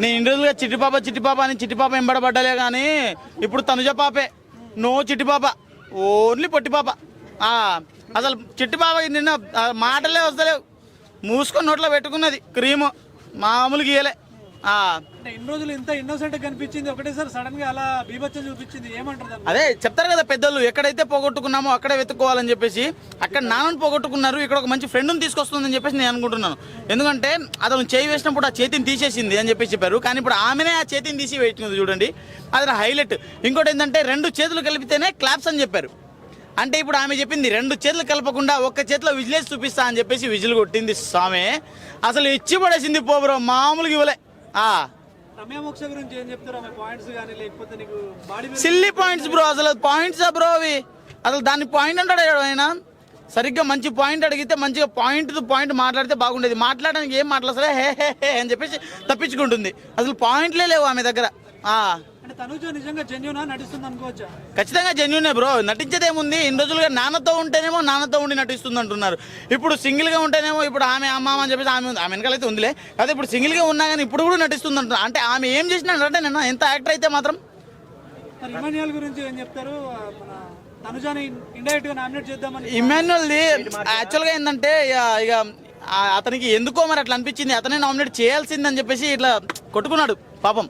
నేను ఇన్ని రోజులుగా చిట్టిపాప అని చిట్టిపాప ఎంబడబడ్డలే కానీ ఇప్పుడు తనుజ పాపే. నో చిట్టిపాప, ఓన్లీ పొట్టిపాప. అసలు చిట్టిపాప నిన్న మాటలే వస్తలేవు, మూసుకొని నోట్లో పెట్టుకున్నది క్రీము, మామూలు గీయలే. ఇన్ని రోజులు ఇంత ఇన్నోసెంట్ కనిపించింది, ఒకటేసారి సడన్ గా అలా బీభత్సం చూపించింది, ఏమంటారు? అదే చెప్తారు కదా పెద్దలు, ఎక్కడైతే పోగొట్టుకున్నామో అక్కడే వెతుక్కోవాలని చెప్పేసి. అక్కడ నాన్నని పోగొట్టుకున్నారు, ఇక్కడ ఒక మంచి ఫ్రెండ్ని తీసుకొస్తుందని చెప్పేసి నేను అనుకుంటున్నాను. ఎందుకంటే అతను చేయి వేసినప్పుడు ఆ చేతిని తీసేసింది అని చెప్పేసి చెప్పారు, కానీ ఇప్పుడు ఆమెనే ఆ చేతిని తీసి వేయించింది చూడండి, అది హైలైట్. ఇంకోటి ఏంటంటే 2 చేతులు కలిపితేనే క్లాప్స్ అని చెప్పారు. అంటే ఇప్పుడు ఆమె చెప్పింది 2 చేతులు కలపకుండా ఒక్క చేతిలో విజిలేసి చూపిస్తా అని చెప్పేసి విజిల్ కొట్టింది స్వామి. అసలు ఇచ్చి పడేసింది పోబ్రో, మామూలుగా ఇవ్వలే. సిల్లీ పాయింట్స్ బ్రో, అసలు పాయింట్స్ బ్రో అవి. అసలు దాన్ని పాయింట్ అంటాడు ఆయన. సరిగ్గా మంచి పాయింట్ అడిగితే మంచిగా పాయింట్ మాట్లాడితే బాగుండేది. మాట్లాడడానికి ఏం మాట్లాడసలే హే హే హే అని చెప్పేసి తప్పించుకుంటుంది. అసలు పాయింట్లే లేవు ఆమె దగ్గర. ఖచ్చితంగా జెన్యూనే బ్రో, నటించేదేముంది. ఇన్ని రోజులుగా నాన్నతో ఉంటేనేమో నాన్నతో ఉండి నటిస్తుంది అంటున్నారు, ఇప్పుడు సింగిల్గా ఉంటేనేమో ఇప్పుడు ఆమె అమ్మ అని చెప్పేసి ఆమె వెనకాలైతే ఉందిలే, అదే ఇప్పుడు సింగిల్గా ఉన్నా కానీ ఇప్పుడు కూడా నటిస్తుంది అంటున్నారు. అంటే ఆమె ఏం చేసినా అంటే నేను ఎంత యాక్టర్ అయితే మాత్రం. ఇమాన్యుయల్ది యాక్చువల్గా ఏంటంటే ఇక అతనికి ఎందుకో మరి అట్లా అనిపించింది, అతనే నామినేట్ చేయాల్సిందని చెప్పేసి ఇట్లా కొట్టుకున్నాడు పాపం.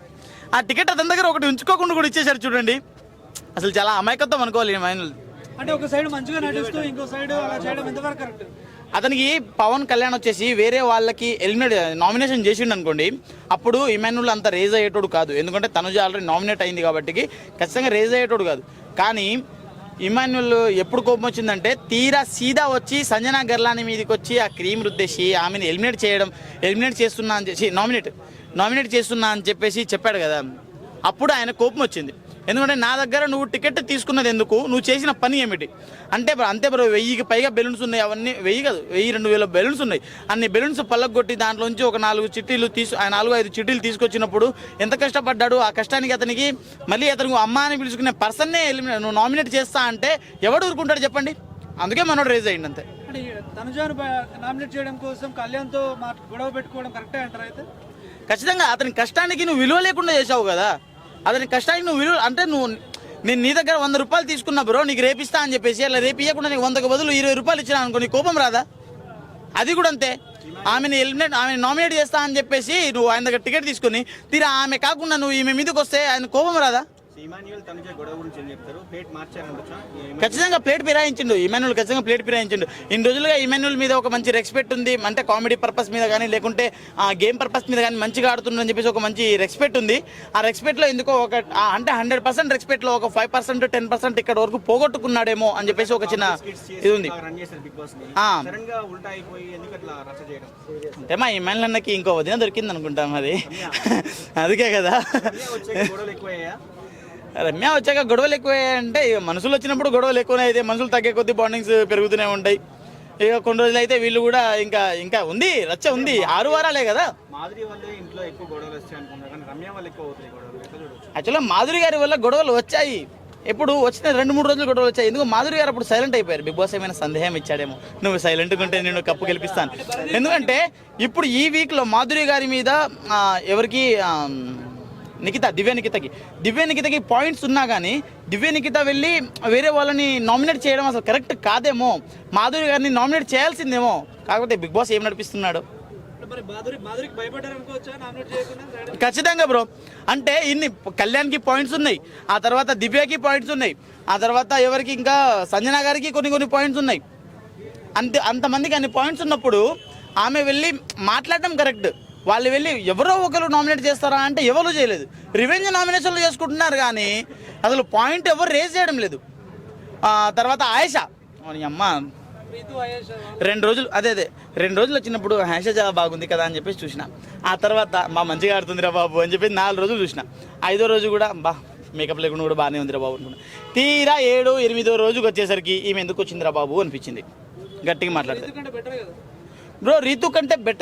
ఆ టికెట్ అతని దగ్గర ఒకటి ఉంచుకోకుండా కూడా ఇచ్చేసారు చూడండి. అసలు చాలా అమాయకత్వం అనుకోవాలి ఇమాన్యుయల్. అంటే ఒక సైడ్ మంచిగా నటిస్తూ ఇంకో సైడ్ అలా చేయడం ఎంతవరకు కరెక్ట్? అతనికి పవన్ కళ్యాణ్ వచ్చేసి వేరే వాళ్ళకి నామినేషన్ చేసిండు అనుకోండి, అప్పుడు ఇమాన్యుయల్ అంత రేజ్ అయ్యేటోడు కాదు. ఎందుకంటే తనుజ ఆల్రెడీ నామినేట్ అయింది కాబట్టి ఖచ్చితంగా రేజ్ అయ్యేటోడు కాదు. కానీ ఇమాన్యుయల్ ఎప్పుడు కోపం వచ్చిందంటే తీరా సీదా వచ్చి సంజనా గర్లాని మీదకి వచ్చి ఆ క్రీమ్ రుద్దేసి ఆమెను ఎలిమినేట్ చేస్తున్నా అని చెప్పి నామినేట్ చేస్తున్నా అని చెప్పేసి చెప్పాడు కదా, అప్పుడు ఆయన కోపం వచ్చింది. ఎందుకంటే నా దగ్గర నువ్వు టికెట్ తీసుకున్నది ఎందుకు, నువ్వు చేసిన పని ఏమిటి అంటే అంతే బ్రో. 1000కి పైగా బెలూన్స్ ఉన్నాయి, అవన్నీ 1000 కాదు 1000-2000 బెలూన్స్ ఉన్నాయి. అన్ని బెలూన్స్ పల్లగొట్టి దాంట్లోంచి ఒక 4 చిట్టీలు 4-5 చిట్టీలు తీసుకొచ్చినప్పుడు ఎంత కష్టపడ్డాడు. ఆ కష్టానికి అతనికి మళ్ళీ అతను అమ్మ అని పిలుచుకునే పర్సన్నే నువ్వు నామినేట్ చేస్తా అంటే ఎవడు ఊరుకుంటాడు చెప్పండి. అందుకే మనోడు రేజ్ అయ్యింది అంతే. తనుజాను నామినేట్ చేయడం కోసం కళ్యాణ్తో గొడవ పెట్టుకోవడం కరెక్టే అంటారు? అయితే ఖచ్చితంగా అతని కష్టానికి నువ్వు విలువ లేకుండా చేసావు కదా. అతని కష్టానికి నువ్వు విలువ అంటే నేను నీ దగ్గర 100 రూపాయలు తీసుకున్నా బ్రో, నీకు రేపిస్తా అని చెప్పేసి అలా రేపియకుండా నీకు 100కి బదులు 20 రూపాయలు ఇచ్చినా అనుకో, నీ కోపం రాదా? అది కూడా అంతే. ఆమెను నామినేట్ చేస్తా అని చెప్పేసి నువ్వు ఆయన దగ్గర టికెట్ తీసుకుని తీరా ఆమె కాకుండా నువ్వు ఈమె మీదకి వస్తే ఆయన కోపం రాదా? ఖచ్చితంగా ప్లేట్ ఫిరాయించిండు ఇమాన్యుయల్, ఖచ్చితంగా ప్లేట్ ఫిరాయించిండు. ఇన్ని రోజులుగా ఇమాన్యుయల్ మీద ఒక మంచి రెస్పెక్ట్ ఉంది, అంటే కామెడీ పర్పస్ మీద కానీ లేకుంటే గేమ్ పర్పస్ మీద కానీ మంచిగా ఆడుతుందని చెప్పేసి ఒక మంచి రెస్పెక్ట్ ఉంది. ఆ రెస్పెక్ట్లో ఎందుకో అంటే 100% రెస్పెక్ట్లో ఒక 5% 10% ఇక్కడ వరకు పోగొట్టుకున్నాడేమో అని చెప్పేసి ఒక చిన్న ఇది ఉంది. అంటే మా ఇమాన్యుయల్ అన్నకి ఇంకో వదిన దొరికింది అనుకుంటాం, అది అందుకే కదా. రమ్య వచ్చాక గొడవలు ఎక్కువయ్యాయంటే ఇక మనుషులు వచ్చినప్పుడు గొడవలు ఎక్కువనే అయితే, మనుషులు తగ్గే కొద్దీ బాండింగ్స్ పెరుగుతూనే ఉంటాయి. ఇక కొన్ని రోజులు అయితే వీళ్ళు కూడా ఇంకా ఉంది, రచ్చ ఉంది. 6 వారాలే కదా. యాక్చువల్గా మాధురి గారి వల్ల గొడవలు వచ్చాయి, ఎప్పుడు వచ్చిన 2-3 రోజులు గొడవలు వచ్చాయి. ఎందుకు మాధురి గారు అప్పుడు సైలెంట్ అయిపోయారు. బిగ్ బాస్ ఏమైనా సందేహం ఇచ్చాడేమో, నువ్వు సైలెంట్గా ఉంటే నేను కప్పు గెలిపిస్తాను. ఎందుకంటే ఇప్పుడు ఈ వీక్లో మాధురి గారి మీద ఎవరికి దివ్య నిఖితకి పాయింట్స్ ఉన్నా కానీ దివ్య నిఖిత వెళ్ళి వేరే వాళ్ళని నామినేట్ చేయడం అసలు కరెక్ట్ కాదేమో, మాధురి గారిని నామినేట్ చేయాల్సిందేమో. కాకపోతే బిగ్ బాస్ ఏం నడిపిస్తున్నాడు? ఖచ్చితంగా బ్రో. అంటే ఇన్ని కళ్యాణ్కి పాయింట్స్ ఉన్నాయి, ఆ తర్వాత దివ్యకి పాయింట్స్ ఉన్నాయి, ఆ తర్వాత ఎవరికి ఇంకా సంజన గారికి కొన్ని పాయింట్స్ ఉన్నాయి. అంతమందికి అన్ని పాయింట్స్ ఉన్నప్పుడు ఆమె వెళ్ళి మాట్లాడడం కరెక్ట్. వాళ్ళు వెళ్ళి ఎవరో ఒకరు నామినేట్ చేస్తారా అంటే ఎవరు చేయలేదు. రివెంజ్ నామినేషన్లు చేసుకుంటున్నారు కానీ అసలు పాయింట్ ఎవరు రేజ్ చేయడం లేదు. తర్వాత ఆయేషా అమ్మ 2 రోజులు 2 రోజులు వచ్చినప్పుడు ఆయేషా చాలా బాగుంది కదా అని చెప్పేసి చూసిన. ఆ తర్వాత మంచిగా ఆడుతుందిరా బాబు అని చెప్పి 4 రోజులు చూసిన. 5వ రోజు కూడా మేకప్ లేకుండా కూడా బాగానే ఉందిరా బాబు అనుకున్నా. తీరా 7-8వ రోజుకి వచ్చేసరికి ఈమె ఎందుకు వచ్చిందిరా బాబు అనిపించింది. గట్టిగా మాట్లాడితే బ్రో రీతు కంటే బెటర్.